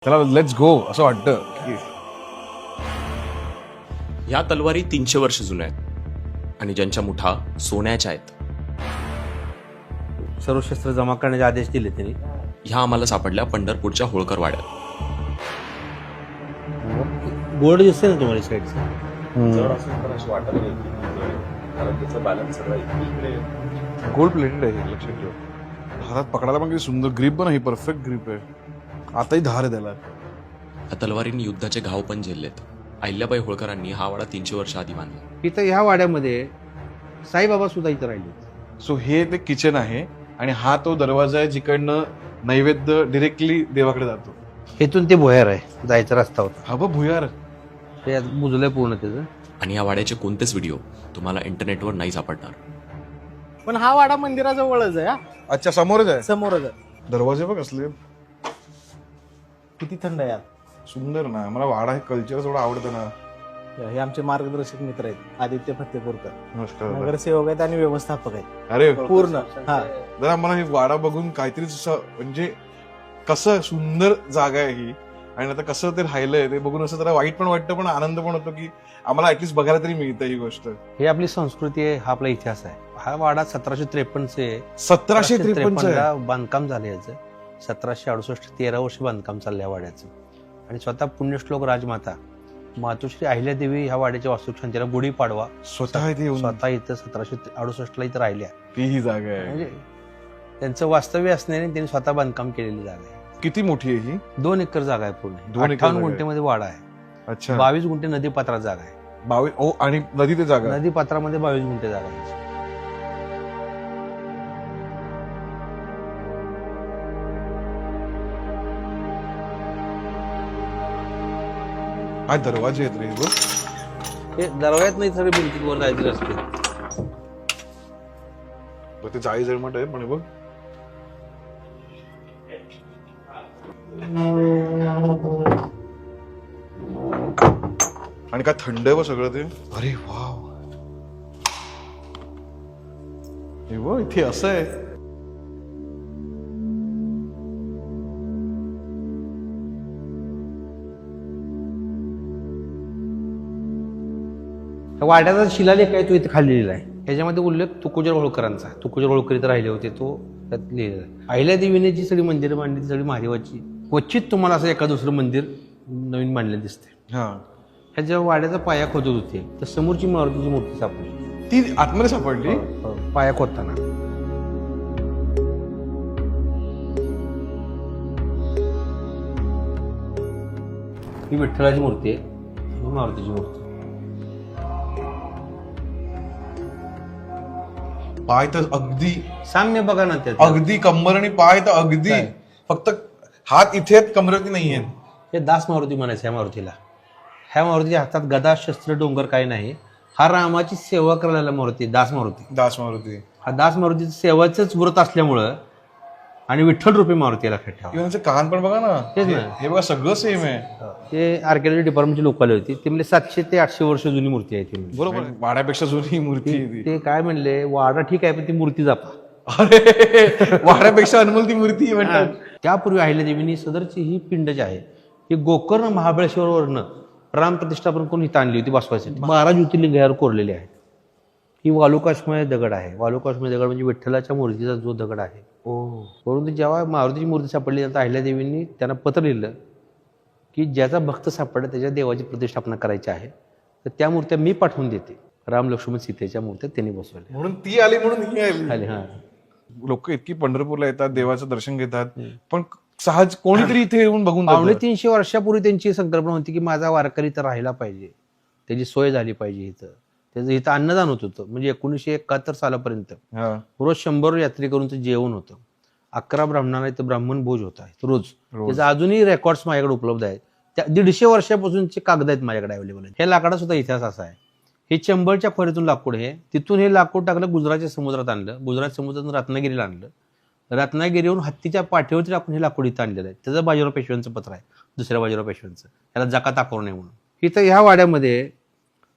त्याला let's go असं वाटतं की ह्या तलवारी 300 वर्ष जुन्या आहेत आणि ज्यांच्या मुठा सोन्याच्या आहेत. सर्व शस्त्र जमा करण्याचे आदेश दिले त्यांनी. ह्या आम्हाला सापडल्या पंढरपूरच्या होळकर वाड्यात. बोर्ड दिसते ना तुम्हाला साईडचा. गोल्ड प्लेटेड आहे, लक्षात ठेव. हातात पकडायला पण किती सुंदर ग्रीप पण आहे, परफेक्ट ग्रीप आहे. आताही धार आहे त्याला. या तलवारींनी युद्धाचे घाव पण झेललेत. अहिल्याबाई होळकरांनी हा वाडा 300 वर्ष आधी बांधला. इथं ह्या वाड्यामध्ये साईबाबा सुद्धा इथं राहिले. सो हे ते किचन आहे आणि हा तो दरवाजा आहे जिकडनं नैवेद्य डिरेक्टली देवाकडे जातो. इथून ते भुयार आहे, जायचा रस्ता होता. हा बघ भुयार. ते बुजलंय पूर्ण त्याचं. आणि या वाड्याचे कोणतेच व्हिडिओ तुम्हाला इंटरनेटवर नाही सापडणार. पण हा वाडा मंदिराजवळच आहे. हा अच्छा, समोरच आहे. समोरच आहे. दरवाजे बघ असले किती थंड आहे यार. सुंदर ना. मला वाडा हे कल्चर एवढं आवडतं ना. हे आमचे मार्गदर्शक मित्र आहेत, आदित्य फत्तेपूरकर. नमस्कार. नगरसेवक आहेत आणि व्यवस्थापक आहेत अरे पूर्ण. हा जरा मला हे वाडा बघून काहीतरी म्हणजे कसं सुंदर जागा आहे ही आणि आता कसं ते राहिलंय ते बघून असं जरा वाईट पण वाटतं पण आनंद पण होतो की आम्हाला ऍटलीस्ट बघायला तरी मिळतं ही गोष्ट. हे आपली संस्कृती आहे, हा आपला इतिहास आहे. हा वाडा 1753 1753 बांधकाम झालं याचं. 1768 13 वर्ष बांधकाम चाललं या वाड्याचं. आणि स्वतः पुण्यश्लोक राजमाता मातोश्री अहिल्यादेवी ह्या वाड्याच्या वास्तुशांतीला गुढीपाडवा स्वतः इथे येऊन स्वतः इथं 1768 ला इथं राहिल्या. ती ही जागा आहे. म्हणजे त्यांचं वास्तव्य असण्याने त्यांनी स्वतः बांधकाम केलेली जागा आहे. किती मोठी आहे ही? 2 एकर जागा आहे पूर्ण. 2 एकर 58 जागा आहे. गुंठेमध्ये वाडा आहे. अच्छा. 22 गुंठे नदीपात्रात जागा आहे. 22 आणि नदी ते जागा. नदीपात्रामध्ये 22 गुंठे जागा आहे. काय दरवाजे आहेत रे हे बघ. हे दरवाजात नाही, सगळे भिंतीत वर जायचे रस्ते. बघ ते जाळी जळमट आहे पण हे बघ. आणि काय थंड आहे बघ सगळं ते. अरे वाव. हे बघ इथे असं आहे. वाड्याचा शिलालेख आहे तो इथे खाली लिहिला आहे. ह्याच्यामध्ये उल्लेख तुकोजर होळकरांचा. तुकोजर होळकर इथे राहिले होते, तो त्यात लिहिलेला आहे. अहिल्यादेवीने जी सगळी मंदिरं बांधली ती सगळी महादेवाची. क्वचित तुम्हाला असं एका दुसरं मंदिर नवीन बांधलेलं दिसते. हा. ह्या जेव्हा वाड्याचा पाया खोदत होते तर समोरची मारुतीची मूर्ती सापडली. ती आतमध्ये सापडली. पाया खोदताना ही विठ्ठलाची मूर्ती आहे, ही मारुतीची मूर्ती. पाय तर अगदी साम्य बघा ना त्यात. अगदी कंबर आणि पाय तर अगदी काय? फक्त हात इथे आहेत, कमरेवरती नाही आहेत. हे दास मारुती म्हणायचं ह्या मारुतीला. ह्या मारुतीच्या हातात गदा शस्त्र डोंगर काही नाही. हा रामाची सेवा करायला मारुती, दास मारुती. दास मारुती. हा दास मारुतीचं सेवाचंच व्रत असल्यामुळं आणि विठ्ठल रूपी मारुती याला ठेवा. किंवा त्याचे कान पण बघा ना. तेच ना. हे बघा सगळं सेम आहे. ते आर्किओलॉजी डिपार्टमेंटची लोक आली होती. ते म्हणजे 700 ते 800 वर्ष जुनी मूर्ती आहे ती. बरोबर. वाड्यापेक्षा जुनी मूर्ती आहे ती. ते काय म्हणले, वाडा ठीक आहे पण ती मूर्ती जपा. अरे वाड्यापेक्षा अनमोल ती मूर्ती आहे म्हणतात. त्यापूर्वी अहिल्यादेवीनी सदरची ही पिंड जी आहे ही गोकर्ण महाबळेश्वरवरनं राम प्रतिष्ठापन करून इथं आणली होती बसवायसाठी. 12 ज्योतिर्लिंग यावर कोरलेली आहेत. ही वालुकाश्मय दगड आहे. वालुकाश्मय दगड म्हणजे विठ्ठलाच्या मूर्तीचा जो दगड आहे. परंतु जेव्हा मारुतीची मूर्ती सापडली तर अहिल्यादेवींनी त्यांना पत्र लिहिलं की ज्याचा भक्त सापडला त्याच्या देवाची प्रतिष्ठापना करायची आहे तर त्या मूर्त्या मी पाठवून देते. राम लक्ष्मण सीतेच्या मूर्त्या त्यांनी बसवल्या. म्हणून ती आली म्हणून ही आली. खाली हा. लोक इतकी पंढरपूरला येतात, देवाचं दर्शन घेतात, पण सहज कोणीतरी इथे येऊन बघून जातं. 350 वर्षापूर्वी त्यांची संकल्पना होती की माझा वारकरी इथं राहायला पाहिजे, त्याची सोय झाली पाहिजे. इथं त्याचं इथं अन्नदान होत होतं. म्हणजे 1971 सालापर्यंत हा. रोज 100 यात्रेकरूंचं जेवण होतं. 11 ब्राह्मणांना इथं ब्राह्मण भोज होता रोज. त्याचा अजूनही रेकॉर्ड्स माझ्याकडे उपलब्ध आहेत. त्या 150 वर्षापासूनचे कागद आहेत माझ्याकडे अवेलेबल आहेत. हे लाकडाचा सुद्धा इतिहास असा आहे. हे चंबळच्या खोऱ्यातून लाकूड आहे. तिथून हे लाकूड टाकलं गुजरातच्या समुद्रात आणलं. गुजरात समुद्रातून रत्नागिरीला आणलं. रत्नागिरीवरून हत्तीच्या पाठीवरती टाकून हे लाकूड इथं आणलेलं आहे. त्याचं बाजीराव पेशव्यांचं पत्र आहे, दुसऱ्या बाजीराव पेशव्यांचं. त्याला जकात आकारू नये म्हणून. इथं ह्या वाड्यामध्ये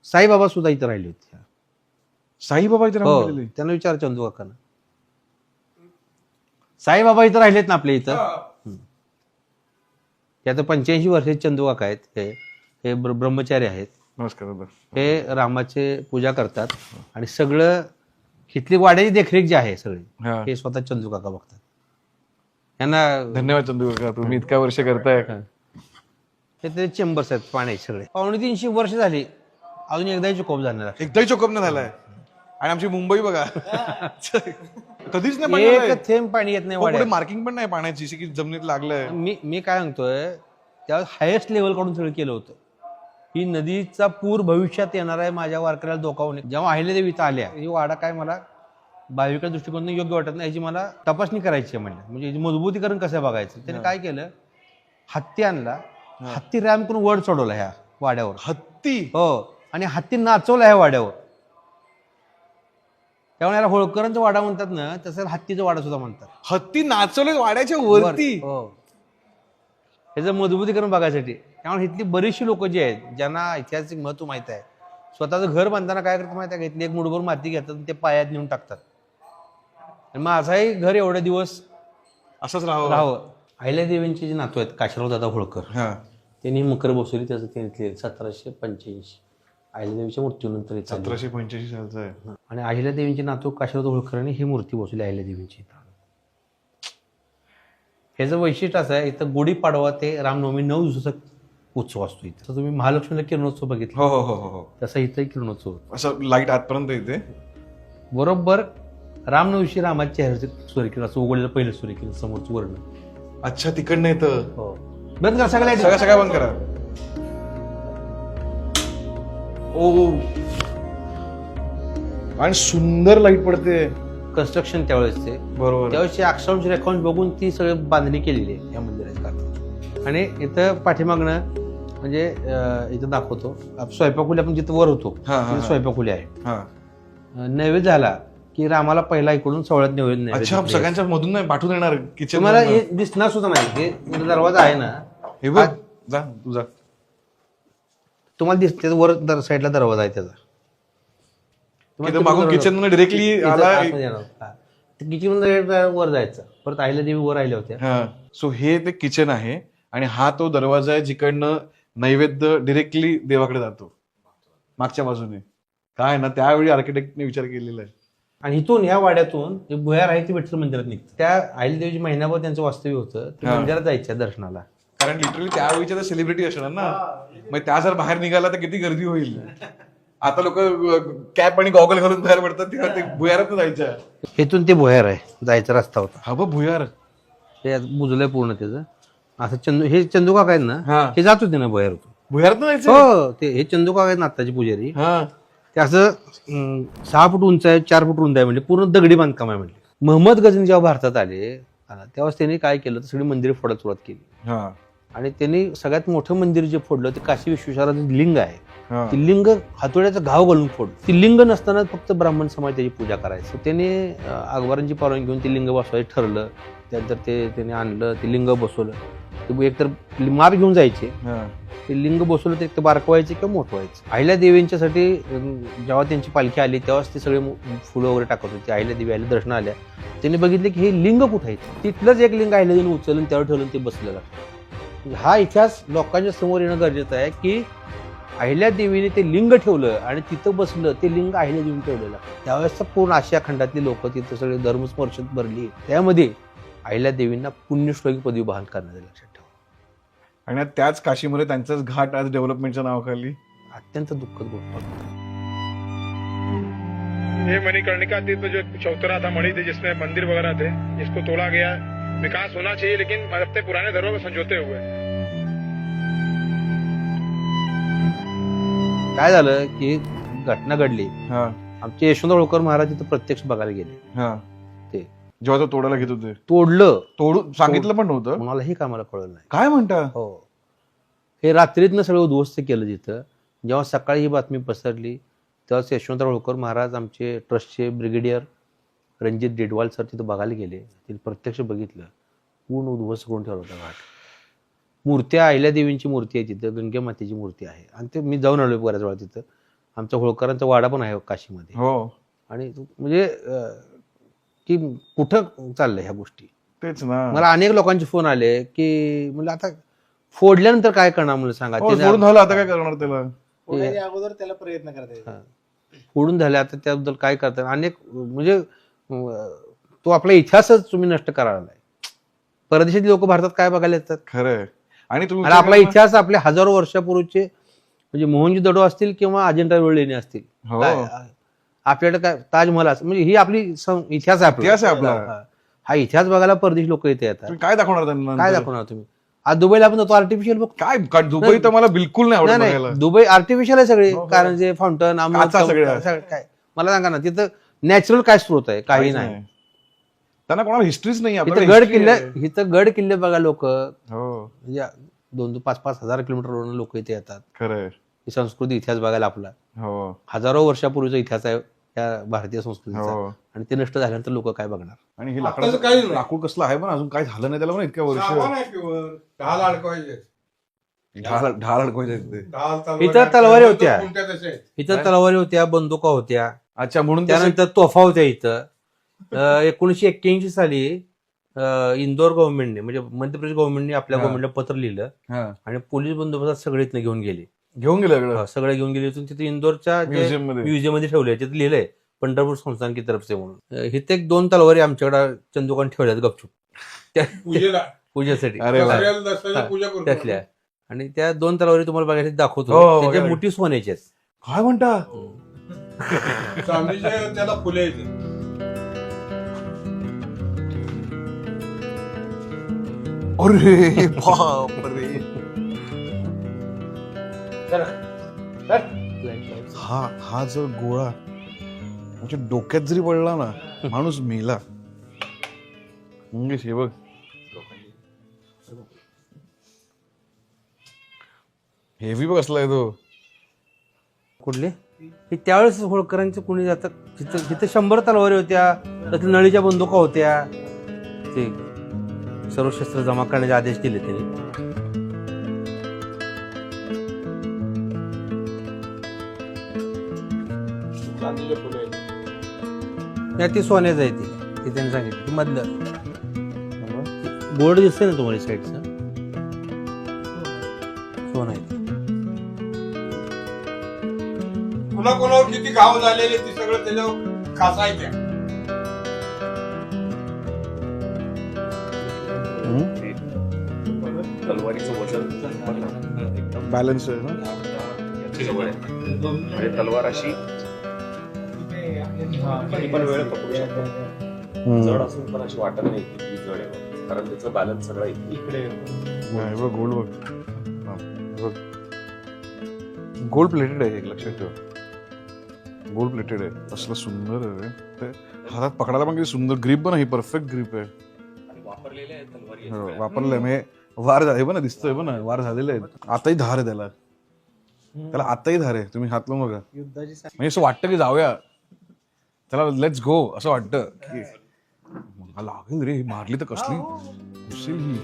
साईबाबा सुद्धा इथं राहिले होते. साईबाबा इथे राहून गेलेले. त्यांना विचार चंदू काकांना. साईबाबा इथं राहिलेत ना आपल्या इथं. हे आता 85 वर्षाचे चंदू काका आहेत. हे ब्रह्मचारी आहेत. नमस्कार दादा. हे रामाचे पूजा करतात आणि सगळं इथली वाड्याची देखरेख जी आहे सगळी हा. हे स्वतः चंदू काका बघतात. यांना धन्यवाद चंदू काका, तुम्ही इतक्या वर्ष करताय. ते चेंबर्स आहेत पाण्याचे सगळे. 250 वर्ष झाली अजून एकदाही चुकोप झालेला नाही. एकदाही चोकप नाही झालाय. आणि आमची मुंबई बघा कधीच नाही पाणी आलंय. एक थेंब पाणी येत नाही हो, पुढे वाड्यात. मार्किंग पण नाही पाण्याची की जमिनीत लागलंय. मी काय सांगतोय त्यावेळेस हायेस्ट लेवल कडून सगळं केलं होतं. ही नदीचा पूर भविष्यात येणार आहे, माझ्या वारकऱ्याला धोका होणे. जेव्हा अहिल्यादेवी इथं आल्या, ही वाडा काय मला भाविका दृष्टिकोनातून योग्य वाटत नाही, याची मला तपासणी करायची आहे म्हणलं. म्हणजे याची मजबूतीकरण कसं बघायचं. त्याने काय केलं, हत्ती आणला, हत्ती रॅम करून वर चढवला ह्या वाड्यावर. हत्ती? हो, आणि हत्ती नाचवला ह्या वाड्यावर. त्यामुळे याला होळकरांचा वाडा म्हणतात ना, तसं हत्तीचा वाडा सुद्धा म्हणतात. हत्ती नाचवले वाड्याच्या वरती? हो, त्याचं मजबूतीकरण बघायसाठी. त्यामुळे इथली बरीचशी लोक जी आहेत ज्यांना ऐतिहासिक महत्व माहित आहे, स्वतःचं घर बांधताना काय करतात माहिती आहे का, इथली एक मुठभर माती घेतात आणि ते पायात नेऊन टाकतात. आणि माझाही घर एवढे दिवस असंच राहावं. अहिल्यादेवींचे जे नातू आहेत काशीराव दादा होळकर, त्यांनी मकर बसवली. त्याचं त्यांनी 1785 अहिल्यादेवीच्या मृत्यूनंतर 1785 सालचं आहे. आणि अहिल्यादेवींचे नातू काशीराव होळकरांनी ही मूर्ती बसवली अहिल्यादेवींची. ह्याचं वैशिष्ट्य असं आहे, इथं गुढीपाडवा ते रामनवमी 9 दिवसाचा उत्सव असतो. इथं तुम्ही महालक्ष्मीला किरणोत्सव बघितला, हो हो हो हो, तसा इथं किरणोत्सव असं लाईट आतपर्यंत येते. बरोबर रामनवमीशी रामाच्या चेहऱ्याचे सूर्यकिरण असं उघडलेलं पहिलं सूर्यकिरण समोरचं वर्ण. अच्छा, तिकडनं येतं. हो, बंद करा सगळ्या सगळ्या बंद करा. ओ, आणि सुंदर लाईट पडते. कन्स्ट्रक्शन त्यावेळेस ते बरोबर. त्यावेळेसचे अक्षांश रेखांश बघून ती सगळी बांधणी केलेली आहे या मंदिराची. आणि इथं पाठीमागणं म्हणजे इथं दाखवतो स्वयंपाकखोली. आपण जिथं वर होतो तिथं स्वयंपाकखोली आहे. नैवेद्य झाला की रामाला पहिला इकडून सवळ्यात नैवेद्य. अच्छा, सगळ्यांच्या मधून नाही पाठवून येणार किचन. तुम्हाला हे दिसणार सुद्धा नाही. हे दरवाजा आहे ना, हे बघ, जा तुझा. तुम्हाला दिसते वर साईडला दरवाजा आहे त्याचा. मागून किचन मध्ये डिरेक्टली किचन वर जायचं. परत अहिल्यादेवी वर आल्या होत्या. सो हे ते किचन आहे आणि हा तो दरवाजा आहे जिकडनं नैवेद्य डिरेक्टली देवाकडे जातो मागच्या बाजूने. काय ना, त्यावेळी आर्किटेक्टने विचार केलेला आहे. आणि इथून ह्या वाड्यातून जे भुयार आहे ते विठ्ठल मंदिरात निघतं. त्या अहिल्यादेवीची महिनाभर त्यांचं वास्तव्य होतं. ते मंदिरात जायच्या दर्शनाला. कारण लिटरली त्यावेळीच्या तर सेलिब्रिटी असणार ना, मग त्या जर बाहेर निघाला तर किती गर्दी होईल. आता लोक कॅप आणि गॉगल घालून बाहेर पडतात, तेव्हा ते भुयारात जायच्या. इथून ते भुयार आहे, जायचा रस्ता होता. हा बघ भुयार, ते बुजलंय पूर्ण त्याचं. असं हे चंदू काका आहेत ना, हे जात होते ना भुयार होतो. भुयारात जायचं. हो, ते हे चंदू काका आहेत ना आत्ताचे पुजारी. ते असं 6 फूट उंच आहे, 4 फूट रुंद आहे, म्हणजे पूर्ण दगडी बांधकाम आहे. म्हणजे महम्मद गझनी जेव्हा भारतात आले तेव्हा त्यांनी काय केलं, तर सगळी मंदिरे फोडायला सुरुवात केली. आणि त्यांनी सगळ्यात मोठं मंदिर जे फोडलं ते काशी विश्वेश्वराचं लिंग आहे. ती लिंग हातोड्याचा घाव घालून फोडलं. ती लिंग नसताना फक्त ब्राह्मण समाज त्याची पूजा करायची. त्याने अकबरांची परवानगी घेऊन ते लिंग बसवायचं ठरलं. त्यानंतर त्याने आणलं, ते लिंग बसवलं. ते एकतर माप घेऊन जायचे, ते लिंग बसवलं ते बारकवायचे किंवा मोठं व्हायचं. अहिल्यादेवींच्यासाठी जेव्हा त्यांची पालखी आली तेव्हाच ते सगळे फुलं वगैरे टाकत होते. अहिल्यादेवी आल्या, दर्शन आल्या, त्यांनी बघितले की हे लिंग कुठं आहे. तिथलंच एक लिंग अहिल्यादेवीने उचलून त्यावर ठेवलं, ते बसलेलं. हा इतिहास लोकांच्या समोर येणं गरजेचं आहे की अहिल्यादेवीने ते लिंग ठेवलं आणि तिथं बसलं, ते लिंग अहिल्यादेवीने ठेवलेलं. त्यावेळेस पूर्ण आशिया खंडातली लोक तिथं सगळे धर्मस्पर्शात भरली. त्यामध्ये अहिल्यादेवींना पुण्यश्लोकी पदवी बहाल करण्यात आली, लक्षात ठेवा. आणि त्याच काशीमध्ये त्यांचाच घाट आज डेव्हलपमेंटच्या नावाखाली. अत्यंत दुःखद गोष्ट. ये मणिकर्णिका तीर्थ जो चौतरा था, मणि थे जिसमें मंदिर वगैरह थे, इसको तोड़ा गया. विकास होना चाहिए लेकिन अपने पुराने धर्मों में समझौते हुए. काय झालं की घटना घडली. आमचे यशवंत होळकर महाराज तिथं प्रत्यक्ष बघायला गेले. ते जेव्हा तो तोडायला घेत होते, तोडून सांगितलं पण नव्हतं. कोणालाही कामाला कळलं नाही. काय म्हणता? हो, हे रात्रीतनं सगळं उद्ध्वस्त केलं. तिथं जेव्हा सकाळी ही बातमी पसरली तेव्हाच यशवंत होळकर महाराज आमचे ट्रस्टचे ब्रिगेडियर रणजित डेडवाल सर तिथं बघायला गेले. तिथे प्रत्यक्ष बघितलं, पूर्ण उद्ध्वस्त करून ठेवला होता घाट. मूर्त्या, अहिल्यादेवींची मूर्ती आहे तिथं, गंगे मातेची मूर्ती आहे. आणि ते मी जाऊन आलोय बऱ्याच वेळा तिथं. आमच्या होळकरांचा वाडा पण आहे काशीमध्ये. हो, आणि म्हणजे की कुठं चाललंय ह्या गोष्टी. तेच ना. मला अनेक लोकांचे फोन आले की म्हणजे आता फोडल्यानंतर काय करणार म्हणून सांगा. हो, त्याने- फोडून झालं आता काय करणार त्याला. फोडायच्या अगोदर त्याला प्रयत्न करता हा. फोडून झाले आता त्याबद्दल काय करतात अनेक म्हणजे तो आपला इतिहासच तुम्ही नष्ट करायला लागलाय. परदेशातील लोक भारतात काय बघायला येतात. खरंय. आणि तुम्ही आणि आपला इतिहास आपले हजारो वर्षापूर्वीचे म्हणजे मोहनजोदडो असतील किंवा अजिंठा वेळ लेणी असतील. हो. काय आपल्याकडे काय ताजमहल असं म्हणजे ही आपली इतिहास आहे इतिहास आहे आपला. हा इतिहास बघायला परदेशी लोक इथे येतात. तुम्ही काय दाखवणार त्यांना काय नंतर? दाखवणार तुम्ही. आज दुबईला आपण जातो आर्टिफिशियल बघ. काय दुबई तर मला बिलकुल नाही आवडत नाही बघायला. नाही दुबई आर्टिफिशियल आहे सगळे. हो, हो. कारण जे फाउंटन काचा सगळ्या. काय मला सांगा ना तिथं नॅचरल काय स्रोत आहे काही काहीच नाही. त्यांना कोणाला हिस्ट्रीच नाही. इथं आपल्याकडे गड history किल्ले आहे. इथं गड किल्ले बघा लोक हो 2-5 हजार किलोमीटरवरून लोक इथे येतात. खरंय. ही संस्कृती इतिहास बघायला आपला हो हजारो वर्षापूर्वीचा इतिहास आहे या भारतीय संस्कृतीचा. हो. आणि ते नष्ट झाल्यानंतर लोक काय बघणार. आणि हे आत्ताचं लाकडाचं काहीच नाही. लाकूड कसलं आहे पण अजून काय झालं नाही त्याला पण इतक्या वर्ष. सामान आहे pure. ढाल अडकवायचे. ढाल अडकवायचे तिथे. ढाल तलवारी इथं तलवारी होत्या. कोणत्या तशा आहेत. इथं तलवारी होत्या बंदुका होत्या अच्छा म्हणून त्यानंतर त्यानंतर तोफा होत्या इथं. 1981 साली इंदोर गव्हर्नमेंटने म्हणजे मध्य प्रदेश गव्हर्नमेंटने आपल्या हा. गव्हर्नमेंटला पत्र लिहिलं आणि पोलीस बंदोबस्तात सगळे इथनं घेऊन गेले. घेऊन गेलं सगळं सगळे घेऊन गेले इथून तिथे इंदोरच्या म्युझियम मध्ये. म्युझियम मध्ये ठेवले. तिथे लिहिलंय पंढरपूर संस्थान की तरफ से म्हणून. इथे 2 तलवारी आमच्याकडे चंदुकान ठेवल्यात गपचूप पूजेला पूजेसाठी. अरे वा. दसऱ्याला दसऱ्याला पूजा करतो. त्यातल्या आणि त्या 2 तलवारी तुम्हाला बघायला दाखवतो. हो, त्याच्या बघा. मोठी सोन्याची आहेत. काय म्हणता. स्वामीचे त्याला फुले येते. अरे बापरे. हा जर गोळा म्हणजे डोक्यात जरी पडला ना माणूस मेला. हे बघ हेवी बघ असलाय तो. कुठले हे त्यावेळेस होळकरांचे कोणी जातात जिथं 100 तलवारी होत्या. त्यातल्या नळीच्या बंदुका होत्या. ते सर्व शस्त्र जमा करण्याचे आदेश दिले त्यांनी. चांदीचे फुले येते. या ती सोन्याचं आहे ते त्यांनी सांगितलं ते मधलं बोर्ड दिसतंय ना तुम्हाला साईडचं सोनं आहे ते. कोणाकोणावर किती घाव झालेले ते सगळं त्याच्यावर खासायच्या. तलवारीचं वजन बॅलन्स आहे ना. जवळ आहे. म्हणजे तलवार अशी किती पण वेळ पकडू शकतो. जड असून पण अशी वाटत नाही की ती जड आहे कारण त्याचं बॅलन्स सगळं इकडे. हे बघ गोल्ड बघ. हा, हे बघ गोल्ड प्लेटेड आहे. एक लक्षात ठेव गोल्ड प्लेटेड आहे. असलं सुंदर आहे ते. हातात पकडायला पण किती सुंदर ग्रीप पण ही परफेक्ट ग्रीप आहे. वापरलेले आहे तलवारी हो, वापरलंय म्हणजे वार झाले पण दिसतोय पण वार झालेले आहेत. आताही धार आहे त्याला. त्याला आताही धार आहे. तुम्ही हात लावून बघा. युद्धाची म्हणजे असं वाटतं की जाऊया त्याला लेट्स गो असं वाटतं की लागेल रे. ही मारली तर कसली दिसेल ही.